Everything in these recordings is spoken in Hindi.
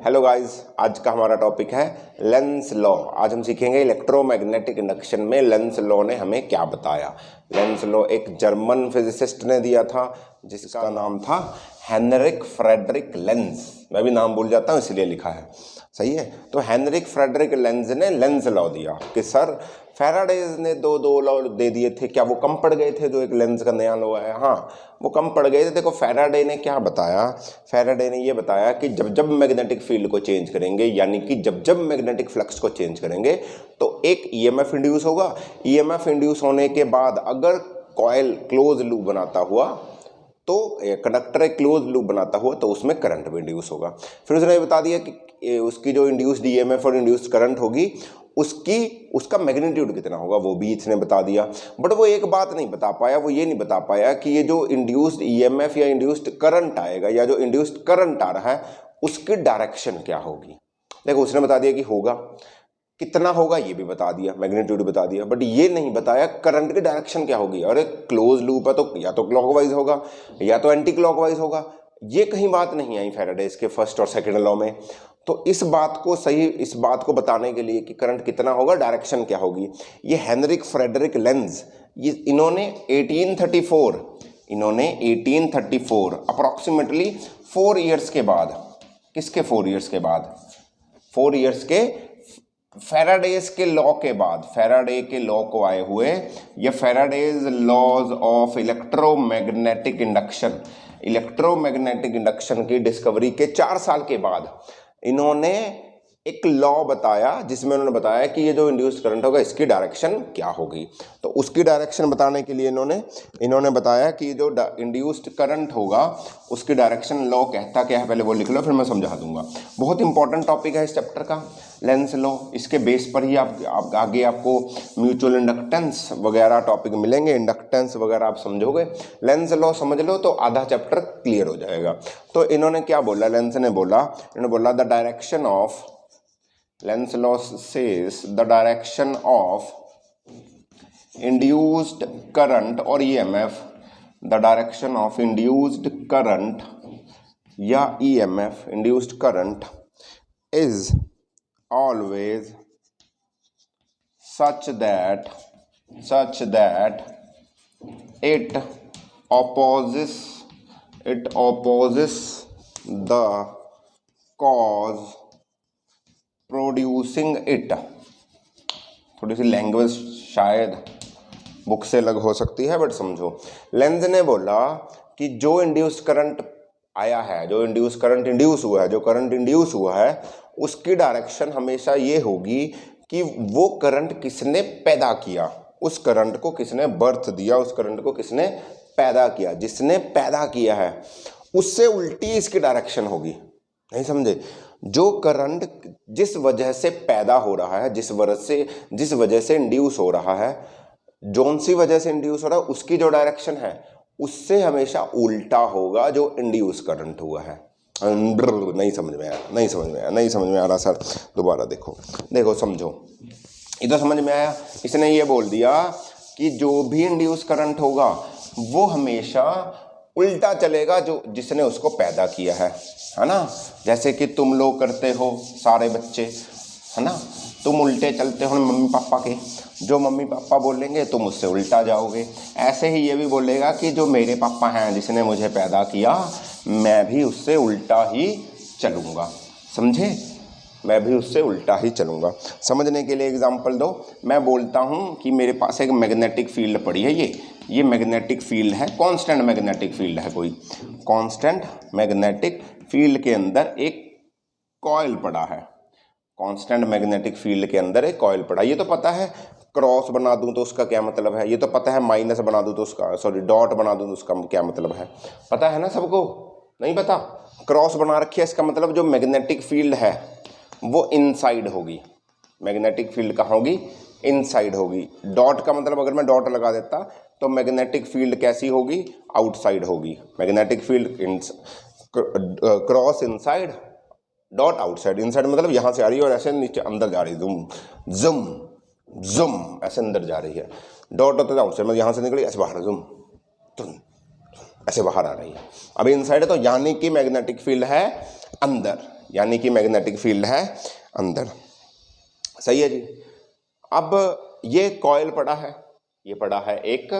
हेलो गाइस, आज का हमारा टॉपिक है लेंस लॉ। आज हम सीखेंगे इलेक्ट्रोमैग्नेटिक इंडक्शन में लेंस लॉ ने हमें क्या बताया। लेंस लॉ एक जर्मन फिजिसिस्ट ने दिया था जिसका नाम था हेनरिक फ्रेडरिक लेंज। मैं भी नाम भूल जाता हूँ इसलिए लिखा है, सही है। तो हेनरिक फ्रेडरिक लेंज ने लेंस लॉ दिया कि सर फैराडेज ने दो लॉ दे दिए थे, क्या वो कम पड़ गए थे? जो एक लेंस का नया लॉ है, हाँ वो कम पड़ गए थे। देखो फैराडे ने क्या बताया, फैराडे ने ये बताया कि जब जब मैग्नेटिक फील्ड को चेंज करेंगे, यानी कि जब जब मैग्नेटिक फ्लक्स को चेंज करेंगे तो एक ईएमएफ इंड्यूस होगा। ईएमएफ इंड्यूस होने के बाद अगर कॉइल क्लोज लूप बनाता हुआ तो कंडक्टर एक क्लोज लूप बनाता हुआ तो उसमें करंट भी इंड्यूस होगा। फिर उसने ये बता दिया कि उसकी जो इंड्यूस्ड ईएमएफ और इंड्यूस्ड करंट होगी उसका मैग्नीट्यूड कितना होगा, वो भी इसने बता दिया। बट वो एक बात नहीं बता पाया, वो ये नहीं बता पाया कि ये जो इंड्यूस्ड ईएमएफ या इंड्यूस्ड करंट आएगा या जो इंड्यूस्ड करंट आ रहा है उसकी डायरेक्शन क्या होगी। देखो उसने बता दिया कि होगा, कितना होगा ये भी बता दिया, मैग्नीट्यूड बता दिया, बट ये नहीं बताया करंट की डायरेक्शन क्या होगी। और एक क्लोज लूप है तो या तो क्लॉकवाइज होगा या तो एंटी क्लॉकवाइज होगा। ये कहीं बात नहीं आई फैराडेज के फर्स्ट और सेकंड लॉ में। तो इस बात को बताने के लिए कि करंट कितना होगा, डायरेक्शन क्या होगी, ये हेनरिक फ्रेडरिक लेंज इन्होंने 1834 अप्रोक्सीमेटली 4 ईयर्स के बाद, किसके 4 ईयर्स के बाद, 4 ईयर्स के फैराडेज के लॉ के बाद, फैराडे के लॉ को आए हुए, ये Faraday's laws of electromagnetic induction की डिस्कवरी के 4 साल के बाद इन्होंने एक लॉ बताया जिसमें उन्होंने बताया कि ये जो इंड्यूस्ड करंट होगा इसकी डायरेक्शन क्या होगी। तो उसकी डायरेक्शन बताने के लिए इन्होंने बताया कि जो इंड्यूस्ड करंट होगा उसकी डायरेक्शन लॉ कहता क्या है, पहले वो लिख लो फिर मैं समझा दूंगा। बहुत इंपॉर्टेंट टॉपिक है इस चैप्टर का लेंस लॉ। इसके बेस पर ही आप आगे आपको म्यूचुअल इंडक्टेंस वगैरह टॉपिक मिलेंगे, इंडक्टेंस वगैरह आप समझोगे। लेंस लॉ समझ लो तो आधा चैप्टर क्लियर हो जाएगा। तो इन्होंने क्या बोला, इन्होंने बोला the direction of, Lenz law says the direction of induced current or EMF, the direction of induced current या EMF, induced current is always such that it opposes the cause producing it. थोड़ी सी लैंग्वेज शायद बुक से अलग हो सकती है बट समझो। लेंज ने बोला कि जो इंड्यूस करंट आया है, जो इंड्यूस करंट इंड्यूस हुआ है, जो करंट इंड्यूस हुआ है उसकी डायरेक्शन हमेशा ये होगी कि वो करंट किसने पैदा किया, उस करंट को किसने बर्थ दिया, उस करंट को किसने पैदा किया, जिसने पैदा किया है उससे उल्टी इसकी डायरेक्शन होगी। नहीं समझे? जो करंट जिस वजह से पैदा हो रहा है, जिस वजह से इंड्यूस हो रहा है, जौन सी वजह से इंड्यूस हो रहा है उसकी जो डायरेक्शन है उससे हमेशा उल्टा होगा जो इंड्यूस करंट हुआ है। नहीं समझ में आ रहा सर, दोबारा देखो समझो। इधर समझ में आया? इसने ये बोल दिया कि जो भी इंड्यूस करंट होगा वो हमेशा उल्टा चलेगा जो जिसने उसको पैदा किया है ना। जैसे कि तुम लोग करते हो सारे बच्चे, है ना, तुम उल्टे चलते हो मम्मी पापा के, जो मम्मी पापा बोलेंगे तुम उससे उल्टा जाओगे। ऐसे ही ये भी बोलेगा कि जो मेरे पापा हैं जिसने मुझे पैदा किया मैं भी उससे उल्टा ही चलूँगा, समझे? मैं भी उससे उल्टा ही चलूँगा। समझने के लिए एग्जांपल दो। मैं बोलता हूँ कि मेरे पास एक मैग्नेटिक फील्ड पड़ी है, ये मैग्नेटिक फील्ड है, कांस्टेंट मैग्नेटिक फील्ड है, कोई कांस्टेंट मैग्नेटिक फील्ड के अंदर एक कॉइल पड़ा है, कांस्टेंट मैग्नेटिक फील्ड के अंदर एक कॉइल पड़ा। ये तो पता है, क्रॉस बना दूं तो उसका क्या मतलब है, ये तो पता है, माइनस बना दूं तो उसका, सॉरी डॉट बना दूं तो उसका क्या मतलब है, पता है ना सबको? नहीं पता? क्रॉस बना रखी है, इसका मतलब जो मैग्नेटिक फील्ड है वो इनसाइड होगी। मैग्नेटिक फील्ड कहाँ होगी? इनसाइड होगी। डॉट का मतलब अगर मैं डॉट लगा देता तो मैग्नेटिक फील्ड कैसी होगी? आउटसाइड होगी। Magnetic field cross inside, dot outside. Inside मतलब यहाँ से आ रही है और ऐसे नीचे अंदर जा रही है, जुम जुम ऐसे अंदर जा रही है। डॉट होता है आउटसाइड, मतलब यहाँ से निकली ऐसे बाहर, जुम ऐसे बाहर आ रही है। अब इनसाइड है तो यानी कि मैग्नेटिक फील्ड है अंदर, यानी कि मैग्नेटिक फील्ड है अंदर। सही है जी। अब ये कॉइल पड़ा है, ये पड़ा है एक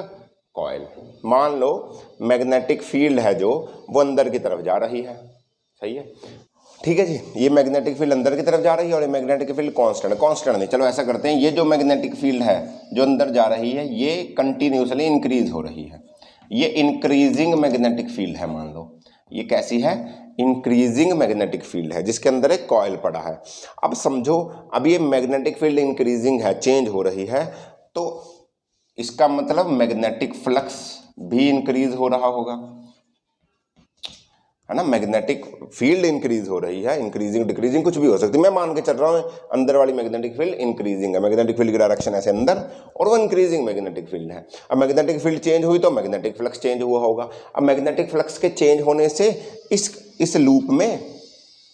कॉइल। मान लो मैग्नेटिक फील्ड है जो वो अंदर की तरफ जा रही है। सही है, ठीक है जी। ये मैग्नेटिक फील्ड अंदर की तरफ जा रही है और ये मैग्नेटिक फील्ड कांस्टेंट नहीं, चलो ऐसा करते हैं, ये जो मैग्नेटिक फील्ड है जो अंदर जा रही है ये कंटिन्यूसली इंक्रीज हो रही है, ये इंक्रीजिंग मैग्नेटिक फील्ड है। मान लो ये कैसी है, इंक्रीजिंग मैग्नेटिक फील्ड है जिसके अंदर एक कॉइल पड़ा है। अब समझो, अब ये मैग्नेटिक फील्ड इंक्रीजिंग है, चेंज हो रही है, तो इसका मतलब मैग्नेटिक फ्लक्स भी इंक्रीज हो रहा होगा, है ना। मैग्नेटिक फील्ड इंक्रीज हो रही है, इंक्रीजिंग डिक्रीजिंग कुछ भी हो सकती है। मैं मान के चल रहा हूँ अंदर वाली मैग्नेटिक फील्ड इंक्रीजिंग है, मैग्नेटिक फील्ड की डायरेक्शन ऐसे अंदर और वो इंक्रीजिंग मैग्नेटिक फील्ड है। अब मैग्नेटिक फील्ड चेंज हुई तो मैग्नेटिक फ्लक्स चेंज हुआ होगा। अब मैग्नेटिक फ्लक्स के चेंज होने से इस लूप में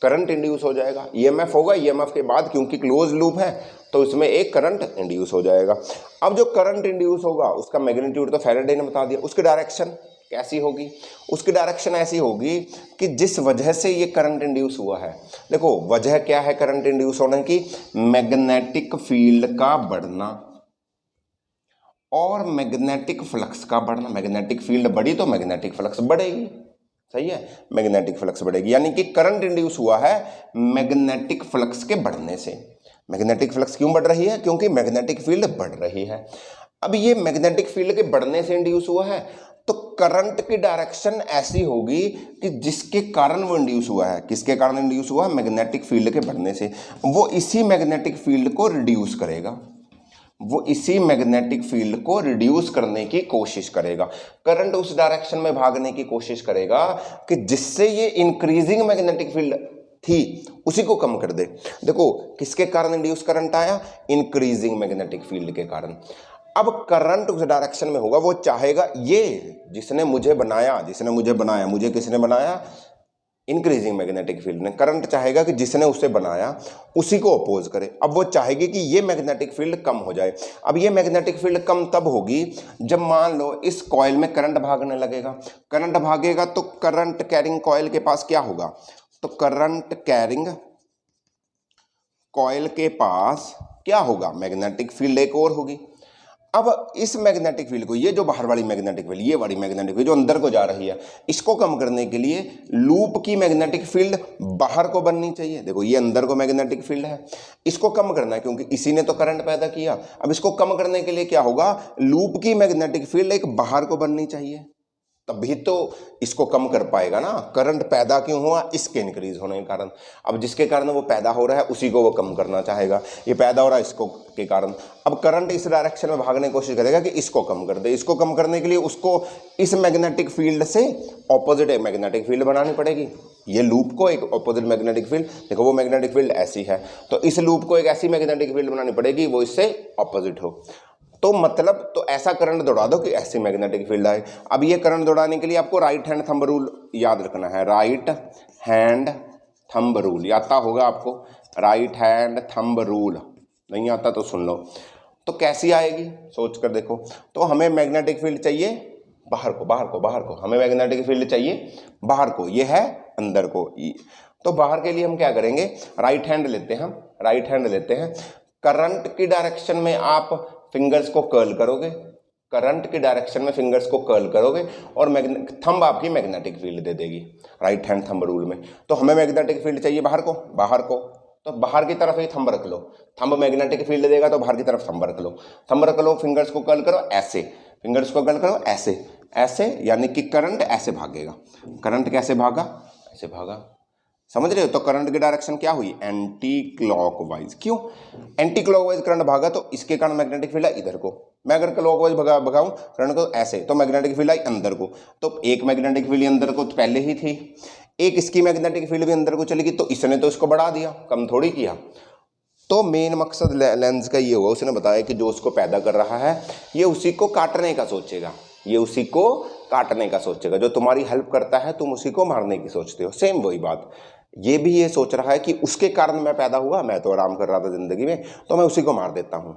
करंट इंड्यूस हो जाएगा, ईएमएफ होगा, ईएमएफ के बाद क्योंकि क्लोज लूप है तो इसमें एक करंट इंड्यूस हो जाएगा। अब जो करंट इंड्यूस होगा उसका मैग्नीट्यूड तो फैराडे ने बता दिया, उसकी डायरेक्शन कैसी होगी, उसकी डायरेक्शन ऐसी होगी कि जिस वजह से ये करंट इंड्यूस हुआ है, देखो वजह क्या है करंट इंड्यूस होने की, मैग्नेटिक फील्ड का बढ़ना और मैग्नेटिक फ्लक्स का बढ़ना। मैग्नेटिक फील्ड बढ़ी तो मैग्नेटिक फ्लक्स बढ़ेगी। सही है, मैग्नेटिक फ्लक्स बढ़ेगी, यानी कि करंट इंड्यूस हुआ है मैग्नेटिक फ्लक्स के बढ़ने से। मैग्नेटिक फ्लक्स क्यों बढ़ रही है, क्योंकि मैग्नेटिक फील्ड बढ़ रही है। अब ये मैग्नेटिक फील्ड के बढ़ने से इंड्यूस हुआ है तो करंट की डायरेक्शन ऐसी होगी कि जिसके कारण वो इंड्यूस हुआ है, किसके कारण इंड्यूस हुआ है, मैग्नेटिक फील्ड के बढ़ने से। वो इसी मैग्नेटिक फील्ड को रिड्यूस करेगा, वो इसी मैग्नेटिक फील्ड को रिड्यूस करने की कोशिश करेगा। करंट उस डायरेक्शन में भागने की कोशिश करेगा कि जिससे ये इंक्रीजिंग मैग्नेटिक फील्ड थी उसी को कम कर दे। देखो किसके कारण इंड्यूस करंट आया, इंक्रीजिंग मैग्नेटिक फील्ड के कारण। अब करंट उस डायरेक्शन में होगा, वो चाहेगा ये जिसने मुझे बनाया, मुझे किसने बनाया, इंक्रीजिंग मैग्नेटिक फील्ड ने। करंट चाहेगा कि जिसने उसे बनाया उसी को अपोज करे। अब वो चाहेगी कि ये मैग्नेटिक फील्ड कम हो जाए। अब ये मैग्नेटिक फील्ड कम तब होगी जब मान लो इस कॉइल में करंट भागने लगेगा। करंट भागेगा तो करंट कैरिंग कॉइल के पास क्या होगा, तो करंट कैरिंग कॉइल के पास क्या होगा, मैग्नेटिक फील्ड एक और होगी। अब इस मैग्नेटिक फील्ड को, ये जो बाहर वाली मैग्नेटिक फील्ड, ये वाली मैग्नेटिक फील्ड जो अंदर को जा रही है, इसको कम करने के लिए लूप की मैग्नेटिक फील्ड बाहर को बननी चाहिए। देखो ये अंदर को मैग्नेटिक फील्ड है, इसको कम करना है क्योंकि इसी ने तो करंट पैदा किया। अब इसको कम करने के लिए क्या होगा, लूप की मैग्नेटिक फील्ड एक बाहर को बननी चाहिए, तभी तो इसको कम कर पाएगा ना। करंट पैदा क्यों हुआ, इसके इंक्रीज होने के कारण। अब जिसके कारण वो पैदा हो रहा है उसी को वो कम करना चाहेगा, ये पैदा हो रहा है इसको के कारण। अब करंट इस डायरेक्शन में भागने की कोशिश करेगा कि इसको कम कर दे। इसको कम करने के लिए उसको इस मैग्नेटिक फील्ड से ऑपोजिट एक मैग्नेटिक फील्ड बनानी पड़ेगी। ये लूप को एक ऑपोजिट मैग्नेटिक फील्ड, देखो वो मैग्नेटिक फील्ड ऐसी है तो इस लूप को एक ऐसी मैग्नेटिक फील्ड बनानी पड़ेगी वो इससे ऑपोजिट हो। तो मतलब तो ऐसा करंट दौड़ा दो कि ऐसी मैग्नेटिक फील्ड आए। अब ये करंट दौड़ाने के लिए आपको राइट हैंड थंब रूल याद रखना है। राइट हैंड थंब रूल आता होगा आपको, राइट हैंड थंब रूल नहीं आता तो सुन लो। तो कैसी आएगी सोच कर देखो। तो हमें मैग्नेटिक फील्ड चाहिए बाहर को, हमें मैग्नेटिक फील्ड चाहिए बाहर को, ये है अंदर को। तो बाहर के लिए हम क्या करेंगे, राइट हैंड लेते हैं। करंट की डायरेक्शन में आप फिंगर्स को कर्ल करोगे, करंट की डायरेक्शन में फिंगर्स को कर्ल करोगे और थंब आपकी मैग्नेटिक फील्ड दे देगी राइट हैंड थंब रूल में। तो हमें मैग्नेटिक फील्ड चाहिए बाहर को, तो बाहर की तरफ ही थंब रख लो। थंब मैग्नेटिक फील्ड देगा तो बाहर की तरफ थंब रख लो। फिंगर्स को कर्ल करो ऐसे, फिंगर्स को कर्ल करो ऐसे, यानी कि करंट ऐसे भागेगा। करंट कैसे भागा, ऐसे भागा, समझ रहे हो। तो करंट की डायरेक्शन क्या हुई, एंटी क्लॉकवाइज। क्यों एंटी क्लॉकवाइज करंट भागा, तो इसके कारण मैग्नेटिक फील्ड है इधर को। मैं अगर क्लॉकवाइज भगाऊं करंट को ऐसे, तो मैग्नेटिक फील्ड आई अंदर को। तो एक मैग्नेटिक फील्ड अंदर को तो पहले ही थी, एक इसकी मैग्नेटिक फील्ड भी अंदर को चलेगी, तो इसने तो इसको बढ़ा दिया, कम थोड़ी किया। तो मेन मकसद लेंस का ये हुआ, उसने बताया कि जो उसको पैदा कर रहा है ये उसी को काटने का सोचेगा, जो तुम्हारी हेल्प करता है तुम उसी को मारने की सोचते हो। सेम वही बात ये भी ये सोच रहा है कि उसके कारण मैं पैदा हुआ, मैं तो आराम कर रहा था जिंदगी में, तो मैं उसी को मार देता हूँ।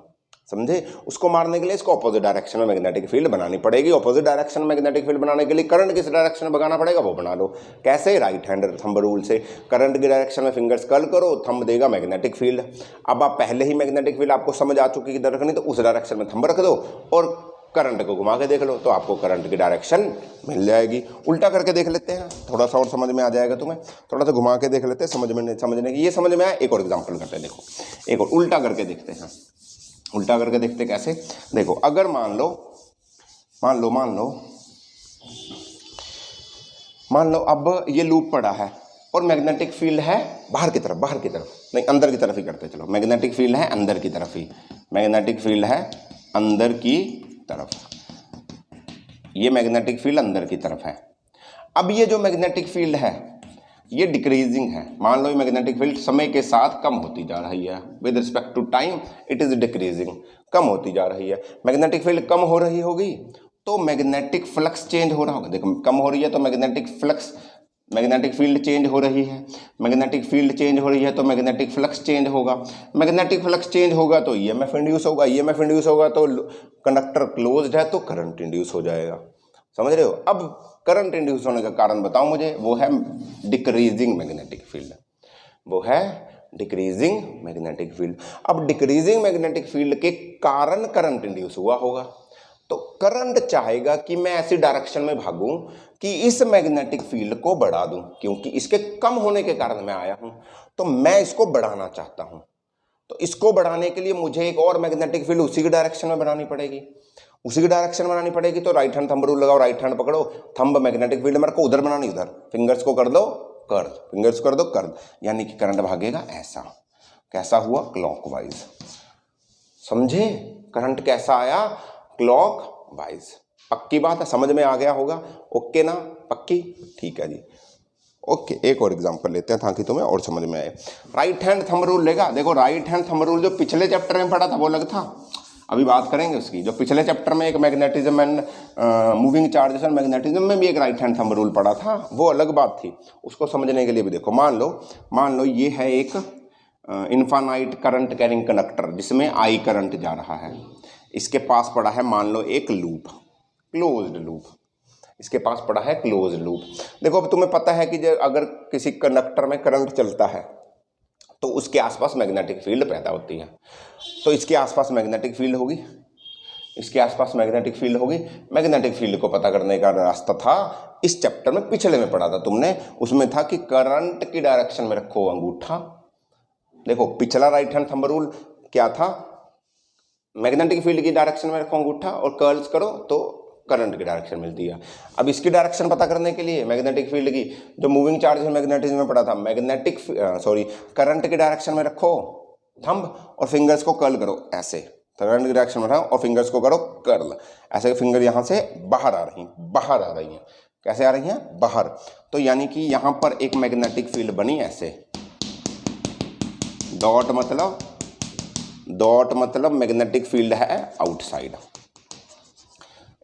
समझे। उसको मारने के लिए इसको ऑपोजिट डायरेक्शन में मैग्नेटिक फील्ड बनानी पड़ेगी। ऑपोजिट डायरेक्शन में मैग्नेटिक फील्ड बनाने के लिए करंट किस डायरेक्शन में भगाना पड़ेगा वो बना लो। कैसे? राइट हैंड थंब रूल से। करंट की डायरेक्शन में फिंगर्स कर्ल करो, थंब देगा मैग्नेटिक फील्ड। अब आप पहले ही मैग्नेटिक फील्ड आपको समझ आ चुकी किधर रखनी, तो उस डायरेक्शन में थंब रख दो और करंट को घुमा के देख लो, तो आपको करंट की डायरेक्शन मिल जाएगी। उल्टा करके देख लेते हैं, थोड़ा सा और समझ में आ जाएगा तुम्हें। थोड़ा सा घुमा के देख लेते हैं, समझने की। ये समझ में आया? एक और एग्जांपल करते हैं, देखो एक और उल्टा करके देखते हैं। उल्टा करके देखते कैसे? देखो अगर मान लो अब ये लूप पड़ा है और मैग्नेटिक फील्ड है बाहर की तरफ नहीं, अंदर की तरफ ही करते चलो। मैग्नेटिक फील्ड है अंदर की तरफ ही, मैग्नेटिक फील्ड है अंदर की तरफ, ये मैग्नेटिक फील्ड अंदर की तरफ है। अब ये जो मैग्नेटिक फील्ड है ये डिक्रीजिंग है। मान लो ये मैग्नेटिक फील्ड समय के साथ कम होती जा रही है, with respect to time it is decreasing, कम होती जा रही है। मैग्नेटिक फील्ड कम हो रही होगी तो मैग्नेटिक फ्लक्स चेंज हो रहा होगा। देखो कम हो रही है तो मैग्नेटिक फील्ड चेंज हो रही है, मैग्नेटिक फील्ड चेंज हो रही है तो मैग्नेटिक फ्लक्स चेंज होगा, मैग्नेटिक फ्लक्स चेंज होगा तो ईएमएफ इंड्यूस होगा, ईएमएफ इंड्यूस होगा तो कंडक्टर क्लोज्ड है तो करंट इंड्यूस हो जाएगा। समझ रहे हो? अब करंट इंड्यूस होने का कारण बताओ मुझे, वो है डिक्रीजिंग मैग्नेटिक फील्ड, वो है डिक्रीजिंग मैग्नेटिक फील्ड। अब डिक्रीजिंग मैग्नेटिक फील्ड के कारण करंट इंड्यूस हुआ होगा, तो करंट चाहेगा कि मैं ऐसी डायरेक्शन में भागूं कि इस मैग्नेटिक फील्ड को बढ़ा दूं, क्योंकि इसके कम होने के कारण मैं आया हूं, तो मैं इसको बढ़ाना चाहता हूं। तो इसको बढ़ाने के लिए मुझे एक और मैग्नेटिक फील्ड उसी की डायरेक्शन में बनानी पड़ेगी, तो राइट हैंड थंब रूल लगाओ, राइट हैंड पकड़ो, थंब मैग्नेटिक फील्ड में रखो, उधर बनानी उधर, फिंगर्स को कर दो कर्ल, यानी कि करंट भागेगा ऐसा। कैसा हुआ? क्लॉकवाइज। समझे? करंट कैसा आया? क्लॉकवाइज। पक्की बात है, समझ में आ गया होगा? ओके ना? पक्की? ठीक है जी, ओके। एक और एग्जांपल लेते हैं ताकि तुम्हें और समझ में आए। राइट हैंड थंब रूल लेगा। देखो राइट हैंड थंब रूल जो पिछले चैप्टर में पढ़ा था वो अलग था, अभी बात करेंगे उसकी। जो पिछले चैप्टर में एक magnetism and moving charges and magnetism में भी एक राइट हैंड थंब रूल पढ़ा था, वो अलग बात थी। उसको समझने के लिए भी देखो, मान लो ये है एक इनफाइनाइट करंट कैरिंग कंडक्टर जिसमें आई करंट जा रहा है। इसके पास पड़ा है मान लो एक लूप, क्लोज्ड लूप, इसके पास पड़ा है क्लोज्ड लूप। देखो अब तुम्हें पता है कि अगर किसी कंडक्टर में करंट चलता है तो उसके आसपास मैग्नेटिक फील्ड पैदा होती है, तो इसके आसपास मैग्नेटिक फील्ड होगी, मैग्नेटिक फील्ड को पता करने का रास्ता था इस चैप्टर में, पिछले में पढ़ा था तुमने, उसमें था कि करंट की डायरेक्शन में रखो अंगूठा। देखो पिछला राइट हैंड थंब रूल क्या था? मैग्नेटिक फील्ड की डायरेक्शन में रखो अंगूठा और कर्ल्स करो तो करंट की डायरेक्शन मिलती है। अब इसकी डायरेक्शन पता करने के लिए मैग्नेटिक फील्ड की, जो मूविंग चार्ज मैग्नेटिज्म में पड़ा था, करंट की डायरेक्शन में रखो थंब और फिंगर्स को कर्ल करो ऐसे, करंट की डायरेक्शन में रखो और फिंगर्स को करो कर्ल ऐसे। फिंगर यहाँ से बाहर आ रही हैं। कैसे आ रही हैं? बाहर। तो यानी कि यहाँ पर एक मैग्नेटिक फील्ड बनी ऐसे, डॉट मतलब मैग्नेटिक फील्ड है आउटसाइड।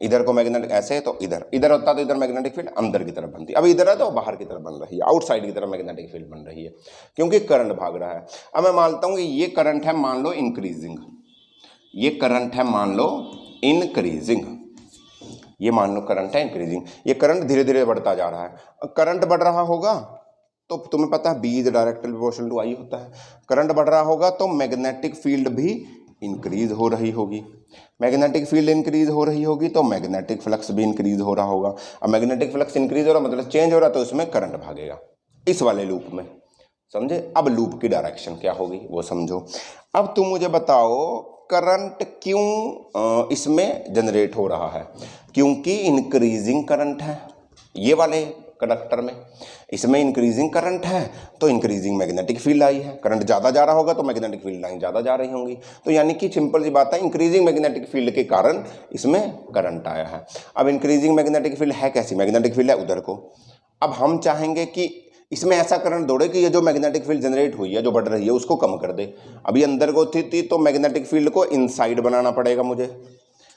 इधर को मैग्नेटिक ऐसे, तो इधर होता तो इधर मैग्नेटिक फील्ड अंदर की तरफ बनती, अब इधर है तो बाहर की तरफ बन रही है, आउटसाइड की तरफ मैग्नेटिक फील्ड बन रही है क्योंकि करंट भाग रहा है। अब मैं मानता हूं कि ये करंट है मान लो इंक्रीजिंग, ये करंट है मान लो इंक्रीजिंग, ये करंट धीरे धीरे बढ़ता जा रहा है। करंट बढ़ रहा होगा तो तुम्हें पता है B is directly proportional to I होता है। करंट बढ़ रहा होगा तो मैग्नेटिक फील्ड भी इंक्रीज हो रही होगी, मैग्नेटिक फील्ड इंक्रीज हो रही होगी तो मैग्नेटिक फ्लक्स भी इंक्रीज हो रहा होगा। अब मैग्नेटिक फ्लक्स इंक्रीज हो रहा मतलब चेंज हो रहा, तो इसमें करंट भागेगा इस वाले लूप में। समझे? अब लूप की डायरेक्शन क्या होगी वो समझो। अब तुम मुझे बताओ करंट क्यों इसमें जनरेट हो रहा है? क्योंकि इंक्रीजिंग करंट है ये वाले कंडक्टर में, इसमें इंक्रीजिंग करंट है तो इंक्रीजिंग मैग्नेटिक फील्ड आई है। करंट ज़्यादा जा रहा होगा तो मैग्नेटिक फील्ड लाइन ज़्यादा जा रही होंगी, तो यानी कि सिंपल सी बात है इंक्रीजिंग मैग्नेटिक फील्ड के कारण इसमें करंट आया है। अब इंक्रीजिंग मैग्नेटिक फील्ड है कैसी? मैग्नेटिक फील्ड है उधर को। अब हम चाहेंगे कि इसमें ऐसा करंट दौड़े कि ये जो मैग्नेटिक फील्ड जनरेट हुई है, जो बढ़ रही है, उसको कम कर दे। अभी अंदर को थी तो मैग्नेटिक फील्ड को इनसाइड बनाना पड़ेगा मुझे,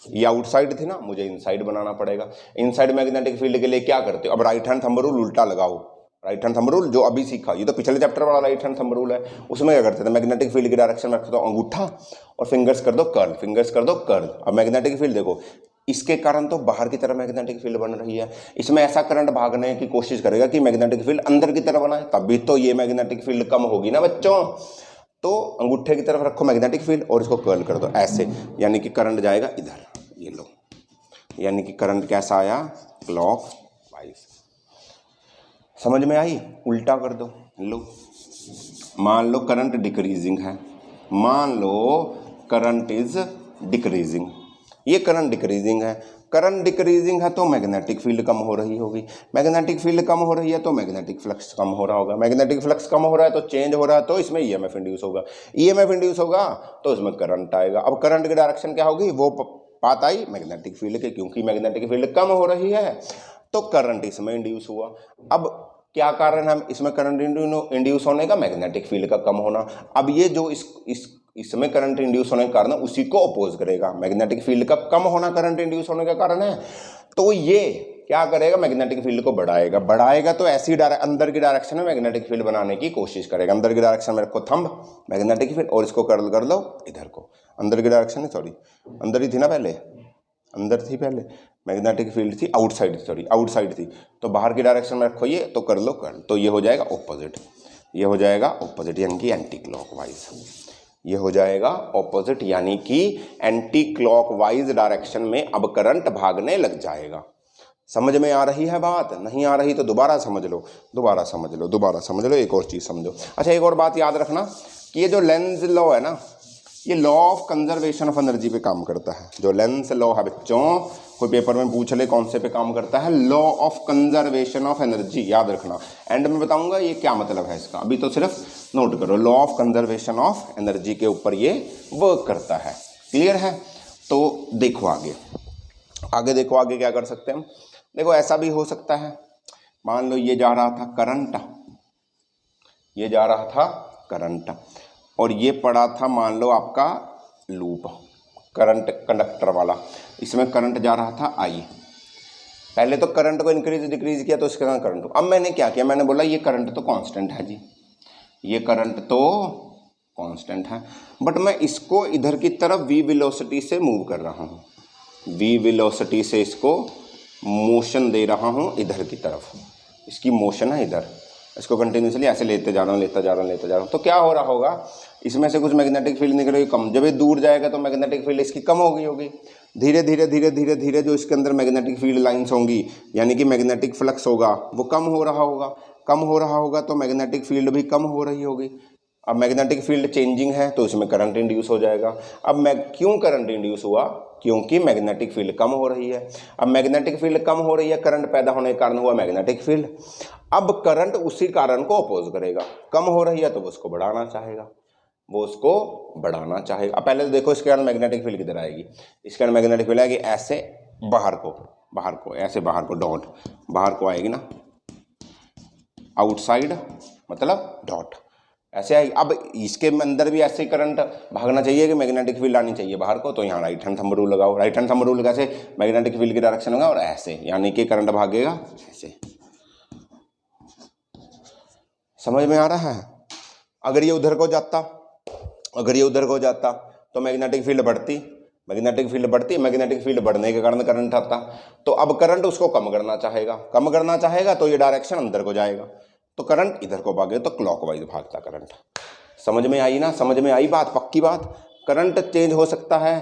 ये आउटसाइड थी ना, मुझे इनसाइड बनाना पड़ेगा। इनसाइड मैग्नेटिक फील्ड के लिए क्या करते हो? अब राइट हैंड थंब रूल उल्टा लगाओ, राइट हैंड थंब रूल जो अभी सीखा, ये तो पिछले चैप्टर वाला राइट हैंड थंब रूल है। उसमें क्या करते थे, मैग्नेटिक फील्ड की डायरेक्शन में रख दो अंगूठा और फिंगर्स कर दो कर्ल, फिंगर्स कर दो कर्ल। अब मैग्नेटिक फील्ड देखो, इसके कारण तो बाहर की तरफ मैग्नेटिक फील्ड बन रही है, इसमें ऐसा करंट भागने की कोशिश करेगा कि मैग्नेटिक फील्ड अंदर की तरफ बनाए, तभी तो ये मैग्नेटिक फील्ड कम होगी ना बच्चों। तो अंगूठे की तरफ रखो मैग्नेटिक फील्ड और इसको कर्ल कर दो ऐसे, यानी कि करंट जाएगा इधर, ये लो, यानी कि करंट कैसा आया, क्लॉक वाइज। समझ में आई? उल्टा कर दो, लो मान लो करंट डिक्रीजिंग है, मान लो करंट इज डिक्रीजिंग, ये करंट डिक्रीजिंग है, करंट डिक्रीजिंग है तो मैग्नेटिक फील्ड कम हो रही होगी, मैग्नेटिक फील्ड कम हो रही है तो मैग्नेटिक फ्लक्स कम हो रहा होगा, मैग्नेटिक फ्लक्स कम हो रहा है तो चेंज हो रहा है, तो इसमें ईएमएफ इंड्यूस होगा, ईएमएफ इंड्यूस होगा तो इसमें करंट आएगा। अब करंट की डायरेक्शन क्या होगी, वो बात आई मैग्नेटिक फील्ड के, क्योंकि मैग्नेटिक फील्ड कम हो रही है तो करंट इसमें इंड्यूस हुआ। अब क्या कारण है इसमें करंट इंड्यूस होने का, मैग्नेटिक फील्ड का कम होना। अब ये जो इसमें करंट इंड्यूस होने का कारण उसी को अपोज करेगा, मैग्नेटिक फील्ड का कम होना करंट इंड्यूस होने का कारण है, तो ये क्या करेगा, मैग्नेटिक फील्ड को बढ़ाएगा, बढ़ाएगा तो ऐसी अंदर की डायरेक्शन में मैग्नेटिक फील्ड बनाने की कोशिश करेगा। अंदर की डायरेक्शन में रखो थंब मैग्नेटिक फील्ड और इसको कर्ल कर लो इधर को, अंदर की डायरेक्शन है, सॉरी अंदर ही थी ना पहले, अंदर थी पहले, मैग्नेटिक फील्ड थी आउटसाइड, सॉरी आउटसाइड थी, तो बाहर की डायरेक्शन में रखो ये, तो कर लो कर्ल, तो ये हो जाएगा ऑपोजिट, ये हो जाएगा ऑपोजिट यानी कि एंटी क्लॉकवाइज, ये हो जाएगा ऑपोजिट यानी कि एंटी क्लॉकवाइज डायरेक्शन में अब करंट भागने लग जाएगा। समझ में आ रही है बात? नहीं आ रही तो दोबारा समझ लो, दोबारा समझ लो, दोबारा समझ लो, एक और चीज़ समझो। अच्छा एक और बात याद रखना कि ये जो लेंज लॉ है ना, ये law of conservation of energy पे काम करता है। जो लेंस लॉ है बच्चों, कोई पेपर में पूछ ले कौन से पे काम करता है, law of conservation of energy, याद रखना, एंड में बताऊंगा ये क्या मतलब है इसका, अभी तो सिर्फ नोट करो, law of conservation of energy के ऊपर ये वर्क करता है। क्लियर है? तो देखो आगे, आगे देखो, आगे क्या कर सकते हैं हम, देखो ऐसा भी हो सकता है, मान लो ये जा रहा था करंट, ये जा रहा था करंट और ये पड़ा था मान लो आपका लूप करंट कंडक्टर वाला, इसमें करंट जा रहा था आई, पहले तो करंट को इंक्रीज डिक्रीज किया तो इसके साथ करंट, अब मैंने क्या किया, मैंने बोला ये करंट तो कांस्टेंट है जी, ये करंट तो कांस्टेंट है, बट मैं इसको इधर की तरफ वी वेलोसिटी से मूव कर रहा हूँ, वी वेलोसिटी से इसको मोशन दे रहा हूँ इधर की तरफ, इसकी मोशन है इधर, इसको कंटिन्यूसली ऐसे लेते जा रहा हूँ, लेता जा रहा हूँ, लेता जा रहा हूँ, तो क्या हो रहा होगा, इसमें से कुछ मैग्नेटिक फील्ड निकलेगी कम, जब ये दूर जाएगा तो मैग्नेटिक फील्ड इसकी कम होगी, धीरे धीरे धीरे धीरे धीरे जो इसके अंदर मैग्नेटिक फील्ड लाइंस होंगी यानी कि मैग्नेटिक फ्लक्स होगा वो कम हो रहा होगा, कम हो रहा होगा तो मैग्नेटिक फील्ड भी कम हो रही होगी। अब मैग्नेटिक फील्ड चेंजिंग है तो इसमें करंट इंड्यूस हो जाएगा। अब क्यों करंट इंड्यूस हुआ, क्योंकि मैग्नेटिक फील्ड कम हो रही है। अब मैग्नेटिक फील्ड कम हो रही है, करंट पैदा होने के कारण हुआ मैग्नेटिक फील्ड। अब करंट उसी कारण को अपोज करेगा, कम हो रही है तो वो उसको बढ़ाना चाहेगा, वो उसको बढ़ाना चाहेगा। अब पहले तो देखो इसके कारण मैग्नेटिक फील्ड किधर आएगी, इसके कारण मैग्नेटिक फील्ड आएगी ऐसे बाहर को ऐसे बाहर को डॉट बाहर को आएगी ना, आउटसाइड मतलब डॉट ऐसे आएगी। अब इसके अंदर भी ऐसे करंट भागना चाहिए कि मैग्नेटिक फील्ड आनी चाहिए बाहर को, तो यहाँ राइट हैंड थंब रूल लगाओ। राइट हैंड थंब रूल कैसे, मैग्नेटिक फील्ड की डायरेक्शन होगा और ऐसे, यानी कि करंट भागेगा ऐसे। समझ में आ रहा है? अगर ये उधर को जाता, अगर ये उधर को जाता तो मैग्नेटिक फील्ड बढ़ती, मैग्नेटिक फील्ड बढ़ती, मैग्नेटिक फील्ड बढ़ने के कारण करंट आता, तो अब करंट उसको कम करना चाहेगा, कम करना चाहेगा तो ये डायरेक्शन अंदर को जाएगा, तो करंट इधर को भागे तो क्लॉकवाइज भागता करंट। समझ में आई ना? समझ में आई बात? पक्की बात। करंट चेंज हो सकता है,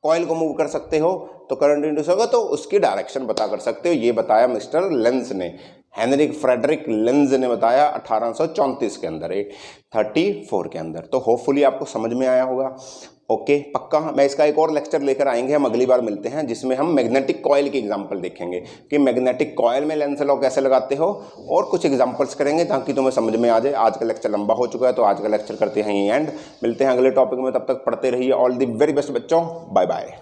कॉइल को मूव कर सकते हो तो करंट इंड्यूस होगा, तो उसकी डायरेक्शन बता कर सकते हो। ये बताया मिस्टर लेंज ने, हेनरिक फ्रेडरिक लेंज ने बताया 1834 के अंदर, 34 के अंदर। तो होपफुली आपको समझ में आया होगा। ओके पक्का। मैं इसका एक और लेक्चर लेकर आएंगे, हम अगली बार मिलते हैं, जिसमें हम मैग्नेटिक कॉइल की एग्जांपल देखेंगे कि मैग्नेटिक कॉइल में लेंस लॉ कैसे लगाते हो, और कुछ एग्जांपल्स करेंगे ताकि तुम्हें समझ में आ जाए। आज का लेक्चर लंबा हो चुका है तो आज का लेक्चर करते हैं यहीं एंड। मिलते हैं अगले टॉपिक में, तब तक पढ़ते रहिए। ऑल द वेरी बेस्ट बच्चों, बाय बाय।